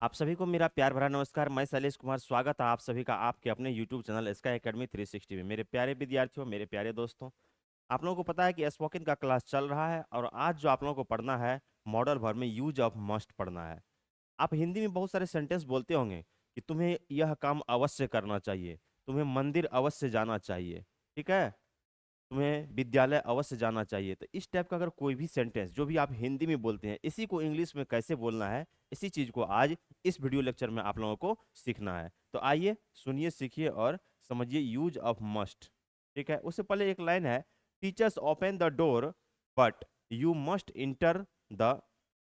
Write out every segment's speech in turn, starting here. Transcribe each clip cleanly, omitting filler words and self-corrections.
आप सभी को मेरा प्यार भरा नमस्कार। मैं शैलेश कुमार, स्वागत है आप सभी का आपके अपने YouTube चैनल स्काई एकेडमी 360 में। मेरे प्यारे विद्यार्थियों, मेरे प्यारे दोस्तों, आप लोगों को पता है कि स्पोकन का क्लास चल रहा है और आज जो आप लोगों को पढ़ना है मॉडल वर्ब में यूज ऑफ मस्ट पढ़ना है। आप हिंदी में बहुत सारे सेंटेंस बोलते होंगे कि तुम्हें यह काम अवश्य करना चाहिए, तुम्हें मंदिर अवश्य जाना चाहिए, ठीक है, तुम्हें विद्यालय अवश्य जाना चाहिए। तो इस टाइप का अगर कोई भी सेंटेंस जो भी आप हिंदी में बोलते हैं, इसी को इंग्लिश में कैसे बोलना है, इसी चीज को आज इस वीडियो लेक्चर में आप लोगों को सीखना है। तो आइए सुनिए, सीखिए और समझिए यूज ऑफ मस्ट। ठीक है, उससे पहले एक लाइन है, teachers open the door but you must the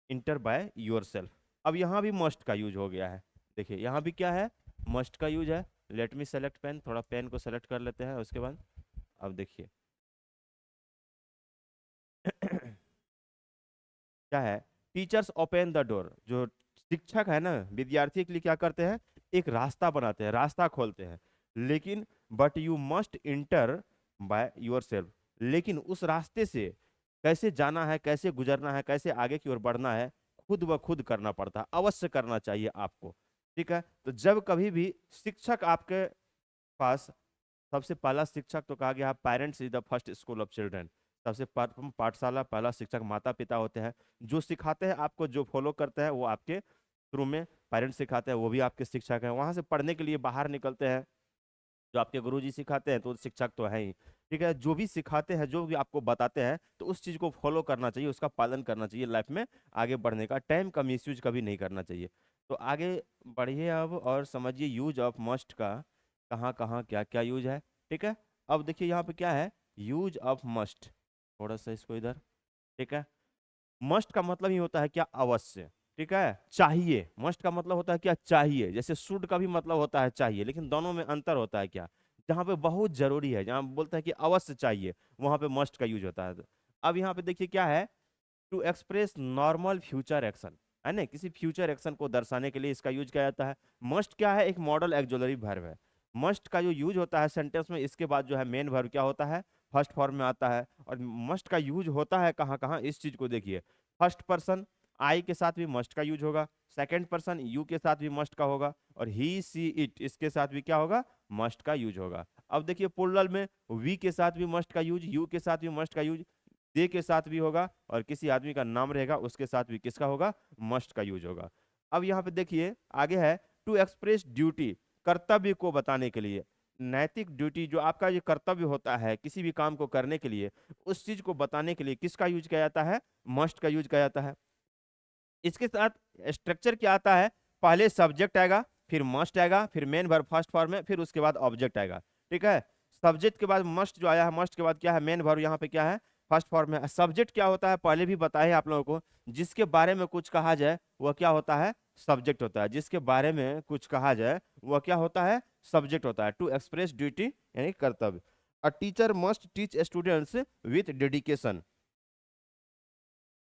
inter by your self. अब यहाँ भी मस्ट का यूज हो गया है। देखिए यहाँ भी क्या है, मस्ट का यूज है। लेट मी सेलेक्ट पेन, थोड़ा पेन को सेलेक्ट कर लेते हैं उसके बाद। अब देखिए क्या है, टीचर्स ओपन द डोर। जो शिक्षक है ना, विद्यार्थी के लिए क्या करते हैं, एक रास्ता बनाते हैं, रास्ता खोलते हैं। लेकिन but you must inter by your self, लेकिन उस रास्ते से कैसे जाना है, कैसे गुजरना है, कैसे आगे की ओर बढ़ना है, खुद ब खुद करना पड़ता है, अवश्य करना चाहिए आपको। ठीक है, तो जब कभी भी शिक्षक आपके पास, सबसे पहला शिक्षक तो कहा गया, parents is the first school of children. सबसे प्रथम पाठशाला, पहला शिक्षक माता पिता होते हैं। जो सिखाते हैं आपको, जो फॉलो करते हैं वो आपके शुरू में पेरेंट्स सिखाते हैं, वो भी आपके शिक्षक हैं। वहां से पढ़ने के लिए बाहर निकलते हैं, जो आपके गुरुजी सिखाते हैं तो शिक्षक तो है ही। ठीक है, जो भी सिखाते हैं, जो भी आपको बताते हैं, तो उस चीज को फॉलो करना चाहिए, उसका पालन करना चाहिए। लाइफ में आगे बढ़ने का, टाइम का मिसयूज कभी नहीं करना चाहिए। तो आगे बढ़िए अब और समझिए यूज ऑफ मस्ट का कहाँ कहाँ क्या क्या यूज है। ठीक है, अब देखिए यहाँ पे क्या है, यूज ऑफ मस्ट। थोड़ा सा इसको इधर, ठीक है। मस्ट का मतलब ही होता है क्या, अवश्य। ठीक है, चाहिए, मस्ट का मतलब होता है क्या, चाहिए। जैसे शुड का भी मतलब होता है चाहिए, लेकिन दोनों में अंतर होता है क्या, जहाँ पे बहुत जरूरी है, जहाँ बोलता है कि अवश्य चाहिए, वहां पे मस्ट का यूज होता है। अब यहाँ पे देखिए क्या है, to express normal future action, है ना, किसी फ्यूचर एक्शन को दर्शाने के लिए इसका यूज किया जाता है। मस्ट क्या है, एक मॉडल एक्सुलरी वर्ब है। मस्ट का जो यूज होता है सेंटेंस में, इसके बाद जो है मेन वर्ब क्या होता है, फर्स्ट फॉर्म में आता है। और मस्ट का यूज होता है कहाँ कहाँ, इस चीज को देखिए। फर्स्ट पर्सन आई के साथ भी मस्ट का यूज होगा, सेकंड पर्सन यू के साथ भी मस्ट का होगा, और ही सी इट इसके साथ भी क्या होगा, मस्ट का यूज होगा। अब देखिए प्लुरल में वी के साथ भी मस्ट का यूज, यू के साथ भी मस्ट का यूज, दे के साथ भी होगा, और किसी आदमी का नाम रहेगा उसके साथ भी किसका होगा, मस्ट का यूज होगा। अब यहाँ पे देखिए आगे है, टू एक्सप्रेस ड्यूटी, कर्तव्य को बताने के लिए। नैतिक ड्यूटी, जो आपका ये कर्तव्य होता है किसी भी काम को करने के लिए, उस चीज को बताने के लिए किसका यूज किया जाता है, मस्ट का यूज किया जाता है। इसके साथ स्ट्रक्चर क्या आता है, पहले सब्जेक्ट आएगा, फिर मस्ट आएगा, फिर मेन वर्ब फर्स्ट फॉर्म में, फिर उसके बाद ऑब्जेक्ट आएगा। ठीक है, सब्जेक्ट के बाद मस्ट जो आया है, मस्ट के बाद क्या है, मेन वर्ब यहाँ पे क्या है, फर्स्ट फॉर्म में। सब्जेक्ट क्या होता है, पहले भी बताया है आप लोगों को, जिसके बारे में कुछ कहा जाए वह क्या होता है, सब्जेक्ट होता है। जिसके बारे में कुछ कहा जाए वह क्या होता है, सब्जेक्ट होता है। टू एक्सप्रेस ड्यूटी यानी कर्तव्य। A teacher must teach students with dedication.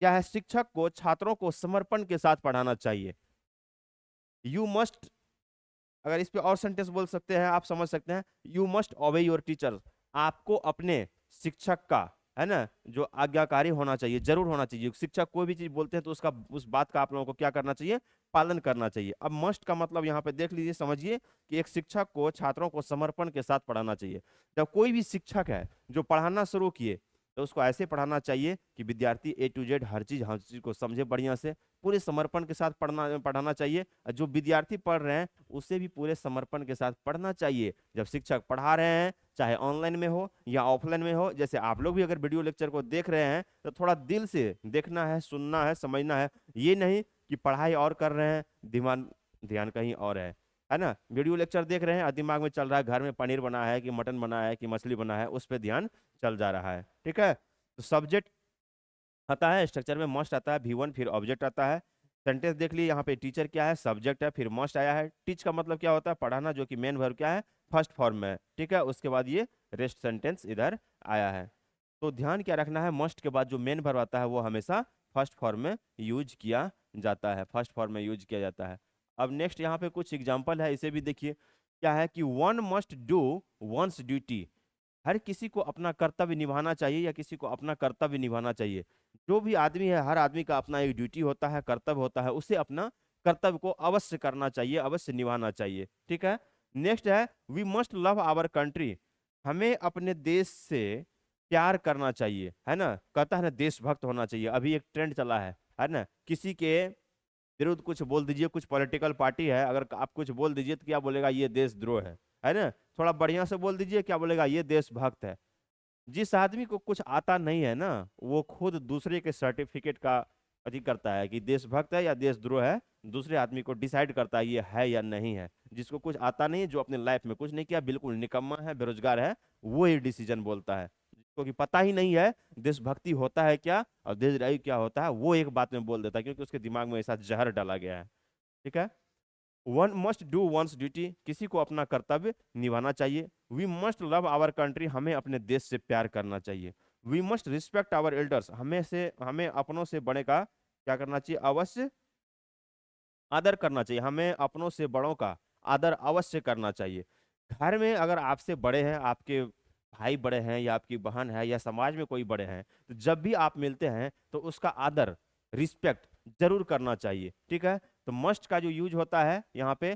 क्या है, शिक्षक को छात्रों को समर्पण के साथ पढ़ाना चाहिए। यू मस्ट, अगर इस पे और सेंटेंस बोल सकते हैं, आप समझ सकते हैं, यू मस्ट ओबे योर टीचर। आपको अपने शिक्षक का, है ना, जो आज्ञाकारी होना चाहिए, जरूर होना चाहिए। शिक्षक कोई भी चीज बोलते हैं तो उसका, उस बात का आप लोगों को क्या करना चाहिए, पालन करना चाहिए। अब मस्ट का मतलब यहाँ पे देख लीजिए, समझिए कि एक शिक्षक को छात्रों को समर्पण के साथ पढ़ाना चाहिए। जब कोई भी शिक्षक है जो पढ़ाना शुरू किए, तो उसको ऐसे पढ़ाना चाहिए कि विद्यार्थी ए टू जेड हर चीज को समझे बढ़िया से, पूरे समर्पण के साथ पढ़ाना चाहिए। और जो विद्यार्थी पढ़ रहे हैं उसे भी पूरे समर्पण के साथ पढ़ना चाहिए। जब शिक्षक पढ़ा रहे हैं, चाहे ऑनलाइन में हो या ऑफलाइन में हो, जैसे आप लोग भी अगर वीडियो लेक्चर को देख रहे हैं, तो थोड़ा दिल से देखना है, सुनना है, समझना है। ये नहीं कि पढ़ाई और कर रहे हैं, दिमाग ध्यान कहीं और है ना। वीडियो लेक्चर देख रहे हैं और दिमाग में चल रहा है घर में पनीर बना है कि मटन बना है कि मछली बना है, उस पर ध्यान चल जा रहा है। ठीक है, तो सब्जेक्ट आता है, स्ट्रक्चर में मस्ट आता है, V1, फिर ऑब्जेक्ट आता है। सेंटेंस देख लिए, यहाँ पे टीचर क्या है, सब्जेक्ट है, फिर मस्ट आया है। टीच का मतलब क्या होता है, पढ़ाना, जो कि मेन वर्ब क्या है, फर्स्ट फॉर्म में है। ठीक है, उसके बाद ये रेस्ट सेंटेंस इधर आया है। तो ध्यान क्या रखना है, मस्ट के बाद जो मेन वर्ब आता है वो हमेशा फर्स्ट फॉर्म में यूज किया जाता है, फर्स्ट फॉर्म में यूज किया जाता है। अब नेक्स्ट यहाँ पे कुछ एग्जाम्पल है, इसे भी देखिए। क्या है कि one must do one's duty. हर किसी को अपना कर्तव्य निभाना चाहिए, या किसी को अपना कर्तव्य निभाना चाहिए। जो भी आदमी है, हर आदमी का अपना एक ड्यूटी होता है, कर्तव्य होता है, उसे अपना कर्तव्य को अवश्य करना चाहिए, अवश्य निभाना चाहिए। ठीक है। नेक्स्ट है we must love our country, हमें अपने देश से प्यार करना चाहिए, है ना। कहता है ना देशभक्त होना चाहिए, अभी एक ट्रेंड चला है ना। किसी के विरुद्ध कुछ बोल दीजिए, कुछ पॉलिटिकल पार्टी है, अगर आप कुछ बोल दीजिए तो क्या बोलेगा, ये देशद्रोह है ना। थोड़ा बढ़िया से बोल दीजिए, क्या बोलेगा, ये देशभक्त है। जिस आदमी को कुछ आता नहीं है ना, वो खुद दूसरे के सर्टिफिकेट का अथी करता है कि देशभक्त है या देशद्रोह है, दूसरे आदमी को डिसाइड करता है ये है या नहीं है। जिसको कुछ आता नहीं है, जो अपने लाइफ में कुछ नहीं किया, बिल्कुल निकम्मा है, बेरोजगार है, वो ये डिसीजन बोलता है। जिसको कि पता ही नहीं है देशभक्ति होता है क्या और देशद्रोही क्या होता है, वो एक बात में बोल देता है, क्योंकि उसके दिमाग में ऐसा जहर डाला गया है। ठीक है। One must do one's duty, किसी को अपना कर्तव्य निभाना चाहिए। We must love our country, हमें अपने देश से प्यार करना चाहिए। We must respect our elders, हमें अपनों से बड़े का क्या करना चाहिए, अवश्य आदर करना चाहिए। हमें अपनों से बड़ों का आदर अवश्य करना चाहिए। घर में अगर आपसे बड़े हैं, आपके भाई बड़े हैं या आपकी बहन है या समाज में कोई बड़े हैं, तो जब भी आप मिलते हैं तो उसका आदर, रिस्पेक्ट जरूर करना चाहिए। ठीक है। तो मस्ट का जो यूज होता है यहाँ पे,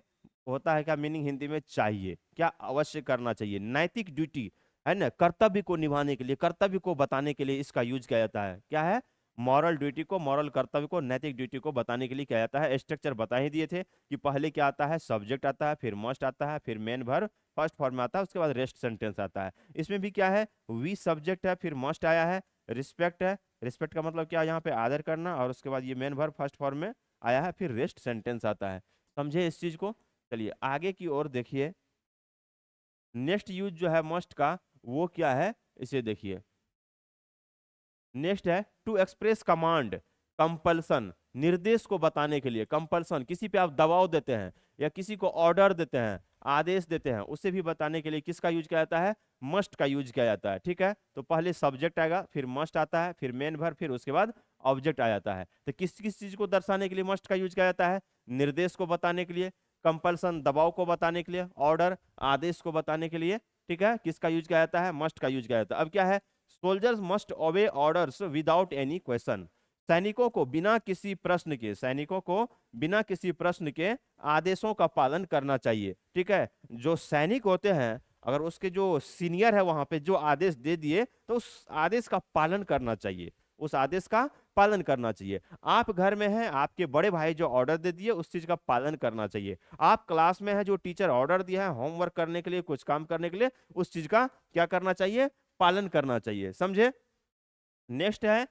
होता है क्या मीनिंग हिंदी में, चाहिए, क्या अवश्य करना चाहिए। नैतिक ड्यूटी है ना, कर्तव्य को निभाने के लिए, कर्तव्य को बताने के लिए इसका यूज किया जाता है। क्या है, मॉरल ड्यूटी को, मॉरल कर्तव्य को, नैतिक ड्यूटी को बताने के लिए किया जाता है। स्ट्रक्चर बता ही दिए थे कि पहले क्या आता है, सब्जेक्ट आता है, फिर मस्ट आता है, फिर मेन वर्ब फर्स्ट फॉर्म में आता है, उसके बाद रेस्ट सेंटेंस आता है। इसमें भी क्या है, वी सब्जेक्ट है, फिर मस्ट आया है, रिस्पेक्ट है, रिस्पेक्ट का मतलब क्या है, यहाँ पे आदर करना, और उसके बाद ये मेन वर्ब फर्स्ट फॉर्म में आया है, फिर रेस्ट सेंटेंस आता है। समझे इस चीज को। चलिए आगे की ओर देखिए। नेक्स्ट यूज जो है मस्ट का, वो क्या है, इसे देखिए। नेक्स्ट है टू एक्सप्रेस कमांड, कंपल्सन, निर्देश को बताने के लिए। कंपल्सन, किसी पे आप दबाव देते हैं या किसी को ऑर्डर देते हैं, आदेश देते हैं, उसे भी बताने के लिए किसका यूज किया जाता है, मस्ट का यूज किया जाता है। ठीक है। तो पहले सब्जेक्ट आएगा, फिर मस्ट आता है, फिर मेन वर्ब, फिर उसके बाद ऑब्जेक्ट आ जाता है। तो किस किस चीज को दर्शाने के लिए मस्ट का यूज किया जाता है, निर्देश को बताने के लिए, कंपल्सन दबाव को बताने के लिए, ऑर्डर आदेश को बताने के लिए। ठीक है। किसका यूज किया जाता है, मस्ट का यूज किया जाता है। अब क्या है, सोल्जर्स मस्ट ओबे ऑर्डर्स विदाउट एनी क्वेश्चन, सैनिकों को बिना किसी प्रश्न के, सैनिकों को बिना किसी प्रश्न के आदेशों का पालन करना चाहिए। ठीक है। जो सैनिक होते हैं, अगर उसके जो सीनियर है वहां पे जो आदेश दे दिए, तो उस आदेश का पालन करना चाहिए, उस आदेश का पालन करना चाहिए। आप घर में हैं, आपके बड़े भाई जो ऑर्डर दे दिए, उस चीज का पालन करना चाहिए। आप क्लास में है, जो टीचर ऑर्डर दिया है होमवर्क करने के लिए, कुछ काम करने के लिए, उस चीज का क्या करना चाहिए, पालन करना चाहिए। समझे। नेक्स्ट है,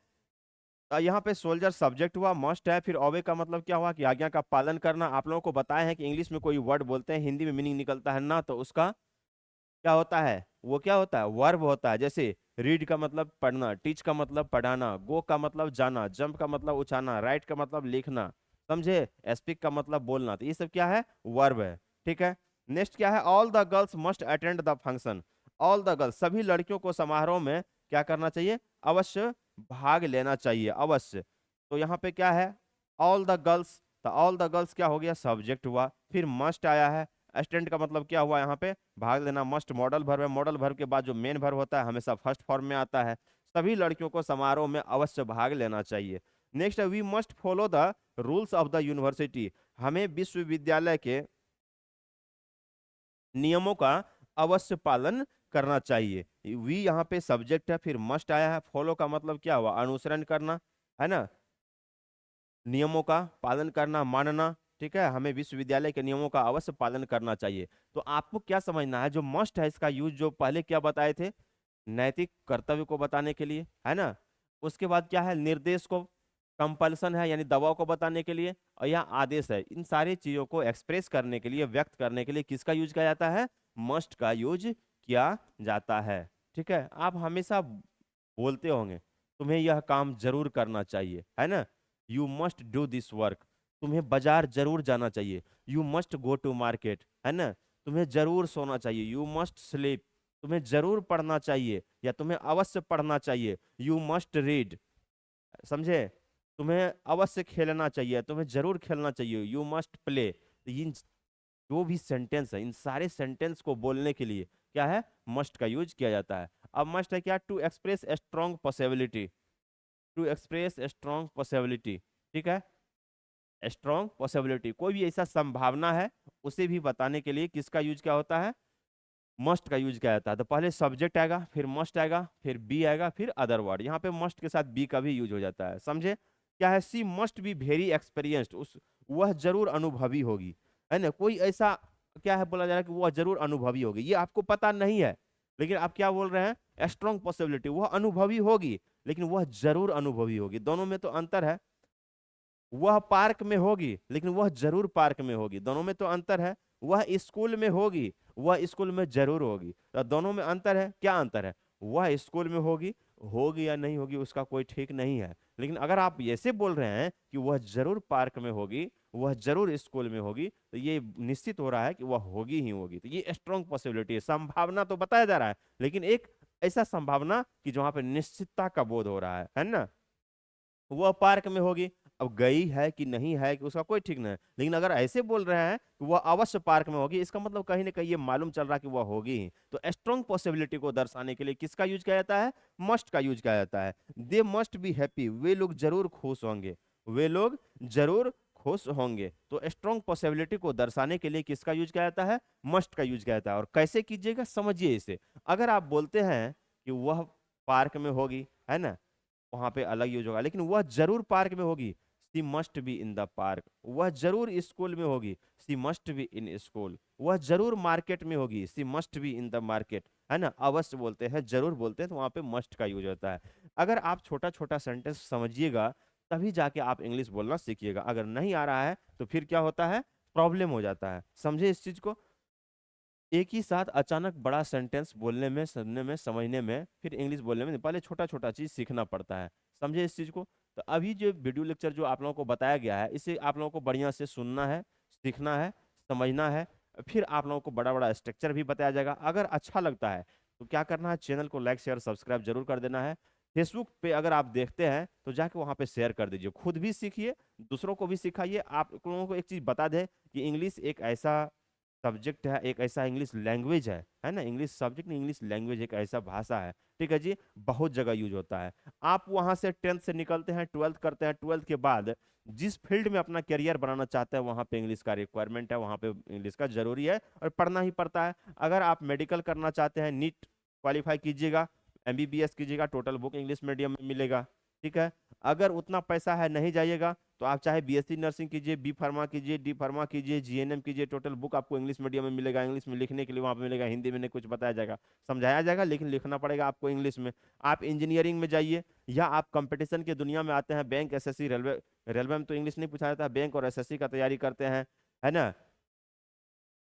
यहाँ पे सोल्जर सब्जेक्ट हुआ, मस्ट है, फिर ओबे का मतलब क्या हुआ कि आज्ञा का पालन करना। आप लोगों को बताया है कि इंग्लिश में कोई वर्ड बोलते हैं, हिंदी में मीनिंग निकलता है ना, तो उसका क्या होता है, वो क्या होता है, वर्ब होता है। जैसे रीड का मतलब पढ़ना, टीच का मतलब पढ़ाना, गो का मतलब जाना, जंप का मतलब उछाना, राइट का मतलब लिखना। समझे। स्पीक का मतलब बोलना। तो ये सब क्या है, वर्ब है। ठीक है। नेक्स्ट क्या है, all the girls must attend the function, all the girls, सभी लड़कियों को समारोह में क्या करना चाहिए, अवश्य भाग लेना चाहिए, अवश्य। तो यहाँ पे क्या है, ऑल द गर्ल्स, तो ऑल द गर्ल्स क्या हो गया, सब्जेक्ट हुआ, फिर मस्ट आया है। अटेंड का मतलब क्या हुआ, यहाँ पे भाग लेना। मस्ट मॉडल वर्ब है, मॉडल वर्ब के बाद जो मेन वर्ब होता है हमेशा फर्स्ट फॉर्म में आता है। सभी लड़कियों को समारोह में अवश्य भाग लेना चाहिए। नेक्स्ट है we must follow the rules of the university, हमें विश्वविद्यालय के नियमों का अवश्य पालन करना चाहिए। वी यहाँ पे सब्जेक्ट है, फिर मस्ट आया है, फॉलो का मतलब क्या हुआ, अनुसरण करना, है ना, नियमों का पालन करना, मानना। ठीक है। हमें विश्वविद्यालय के नियमों का अवश्य पालन करना चाहिए। तो आपको क्या समझना है, जो मस्ट है इसका यूज जो पहले क्या बताए थे, नैतिक कर्तव्य को बताने के लिए, है ना। उसके बाद क्या है, निर्देश को, कंपल्सन है यानी दबाव को बताने के लिए, और यह आदेश है। इन सारी चीजों को एक्सप्रेस करने के लिए, व्यक्त करने के लिए किसका यूज किया जाता है, मस्ट का यूज किया जाता है। ठीक है। आप हमेशा बोलते होंगे तुम्हें यह काम जरूर करना चाहिए, है ना, you must do this work, तुम्हें बाजार जरूर जाना चाहिए, you must go to market, है ना, तुम्हें जरूर सोना चाहिए, यू मस्ट स्लीप, तुम्हें जरूर पढ़ना चाहिए या तुम्हें अवश्य पढ़ना चाहिए, यू मस्ट रीड। समझे। तुम्हें अवश्य खेलना चाहिए, तुम्हें जरूर खेलना चाहिए, यू मस्ट प्ले। तो इन जो भी सेंटेंस है, इन सारे सेंटेंस को बोलने के लिए क्या है, मस्ट का यूज किया जाता है। अब मस्ट है क्या, to express a strong possibility, to express a strong possibility. ठीक है। स्ट्रॉन्ग पॉसिबिलिटी, कोई भी ऐसा संभावना है उसे भी बताने के लिए किसका यूज क्या होता है, मस्ट का यूज किया जाता है। तो पहले सब्जेक्ट आएगा, फिर मस्ट आएगा, फिर बी आएगा, फिर अदर वर्ड। यहाँ पे मस्ट के साथ बी का भी यूज हो जाता है, समझे। क्या है, सी मस्ट बी वेरी एक्सपीरियंस्ड, उस वह जरूर अनुभवी होगी, है ना। कोई ऐसा क्या है बोला जा रहा है कि वह जरूर अनुभवी होगी, ये आपको पता नहीं है, लेकिन आप क्या बोल रहे हैं, स्ट्रॉन्ग पॉसिबिलिटी, वह अनुभवी होगी लेकिन वह जरूर अनुभवी होगी। दोनों में तो अंतर है। वह पार्क में होगी लेकिन वह जरूर पार्क में होगी, दोनों में तो अंतर है। वह स्कूल में होगी, वह स्कूल में जरूर होगी, तो दोनों में अंतर है। क्या अंतर है, वह स्कूल में होगी, होगी या नहीं होगी उसका कोई ठीक नहीं है। लेकिन अगर आप ऐसे बोल रहे हैं कि वह जरूर पार्क में होगी, वह जरूर स्कूल में होगी, तो ये निश्चित हो रहा है कि वह होगी ही होगी। तो ये स्ट्रॉन्ग पॉसिबिलिटी है, संभावना तो बताया जा रहा है, लेकिन एक ऐसा संभावना कि जहां पे निश्चितता का बोध हो रहा है ना। वह पार्क में होगी, अब गई है कि नहीं है कि उसका कोई ठीक नहीं है, लेकिन अगर ऐसे बोल रहे हैं कि वह अवश्य पार्क में होगी, इसका मतलब कहीं ना कहीं ये मालूम चल रहा है कि वह होगी ही। तो स्ट्रॉन्ग पॉसिबिलिटी को दर्शाने के लिए किसका यूज किया जाता है, मस्ट का यूज किया जाता है। दे मस्ट बी हैप्पी, वे लोग जरूर खुश होंगे, वे लोग जरूर खुश होंगे। तो स्ट्रॉन्ग पॉसिबिलिटी को दर्शाने के लिए किसका यूज किया जाता है, मस्ट का यूज किया जाता है। और कैसे कीजिएगा समझिए इसे। अगर आप बोलते हैं कि वह पार्क में होगी, है ना, वहां पे अलग यूज होगा, लेकिन वह जरूर पार्क में होगी, she must be in the park. वह जरूर स्कूल में होगी, she must be in school. वह जरूर मार्केट में होगी, she must be in the market, है ना। अवश्य बोलते हैं, जरूर बोलते हैं, तो वहां पे मस्ट का यूज होता है। अगर आप छोटा छोटा सेंटेंस समझिएगा तभी जाके आप इंग्लिश बोलना सीखिएगा। अगर नहीं आ रहा है तो फिर क्या होता है, प्रॉब्लम हो जाता है, समझे इस चीज को। एक ही साथ अचानक बड़ा सेंटेंस बोलने में, सुनने में, समझने में, फिर इंग्लिश बोलने में पहले छोटा छोटा चीज सीखना पड़ता है, समझे इस चीज को। तो अभी जो वीडियो लेक्चर जो आप लोगों को बताया गया है, इसे आप लोगों को बढ़िया से सुनना है, सीखना है, समझना है। फिर आप लोगों को बड़ा बड़ा स्ट्रक्चर भी बताया जाएगा। अगर अच्छा लगता है तो क्या करना है, चैनल को लाइक शेयर सब्सक्राइब जरूर कर देना है। फेसबुक पे अगर आप देखते हैं तो जाके वहां पे शेयर कर दीजिए, खुद भी सीखिए, दूसरों को भी सिखाइए। आप लोगों को एक चीज बता दें कि इंग्लिश एक ऐसा सब्जेक्ट है, एक ऐसा इंग्लिश लैंग्वेज है ना। इंग्लिश सब्जेक्ट नहीं, इंग्लिश लैंग्वेज एक ऐसा भाषा है, ठीक है जी, बहुत जगह यूज होता है। आप वहां से 10th से निकलते हैं, 12th करते हैं, 12th के बाद जिस फील्ड में अपना करियर बनाना चाहते हैं वहां पे इंग्लिश का रिक्वायरमेंट है, वहां पे इंग्लिश का जरूरी है और पढ़ना ही पड़ता है। अगर आप मेडिकल करना चाहते हैं, नीट क्वालिफाई कीजिएगा, एमबीबीएस कीजिएगा, टोटल बुक इंग्लिश मीडियम में मिलेगा, ठीक है। अगर उतना पैसा है, नहीं जाइएगा, तो आप चाहे बीएससी नर्सिंग कीजिए, बी फार्मा कीजिए, डी फार्मा कीजिए, जीएनएम कीजिए, टोटल बुक आपको इंग्लिश मीडियम में मिलेगा। इंग्लिश में लिखने के लिए वहां पे मिलेगा, हिंदी में नहीं कुछ बताया जाएगा, समझाया जाएगा, लेकिन लिखना पड़ेगा आपको इंग्लिश में। आप इंजीनियरिंग में जाइए, या आप कंपटीशन की दुनिया में आते हैं, बैंक, एसएससी, रेलवे, रेलवे में तो इंग्लिश नहीं पूछा जाता है, बैंक और एसएससी का तैयारी करते हैं, है ना,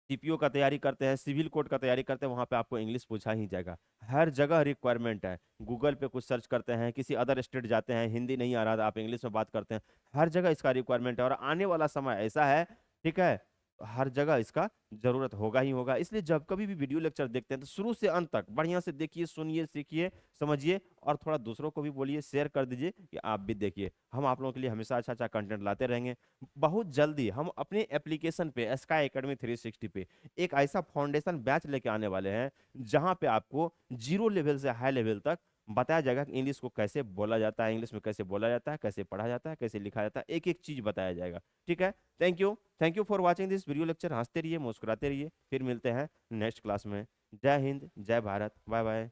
सीपीओ का तैयारी करते हैं, सिविल कोड का तैयारी करते हैं, वहां पे आपको इंग्लिश पूछा ही जाएगा। हर जगह रिक्वायरमेंट है। गूगल पे कुछ सर्च करते हैं, किसी अदर स्टेट जाते हैं, हिंदी नहीं आ रहा था, आप इंग्लिश में बात करते हैं, हर जगह इसका रिक्वायरमेंट है। और आने वाला समय ऐसा है, ठीक है, हर जगह इसका जरूरत होगा ही होगा। इसलिए जब कभी भी वीडियो लेक्चर देखते हैं तो शुरू से अंत तक बढ़िया से देखिए, सुनिए, सीखिए, समझिए, और थोड़ा दूसरों को भी बोलिए, शेयर कर दीजिए कि आप भी देखिए। हम आप लोगों के लिए हमेशा अच्छा अच्छा कंटेंट लाते रहेंगे। बहुत जल्दी हम अपने एप्लीकेशन पे स्काई एकेडमी 360 पे एक ऐसा फाउंडेशन बैच लेके आने वाले हैं जहां पे आपको जीरो लेवल से हाई लेवल तक बताया जाएगा कि इंग्लिश को कैसे बोला जाता है, इंग्लिश में कैसे बोला जाता है, कैसे पढ़ा जाता है, कैसे लिखा जाता है, एक एक चीज बताया जाएगा, ठीक है। Thank you for watching this video lecture. हंसते रहिए, मुस्कुराते रहिए, फिर मिलते हैं नेक्स्ट क्लास में। जय हिंद, जय भारत, बाय बाय।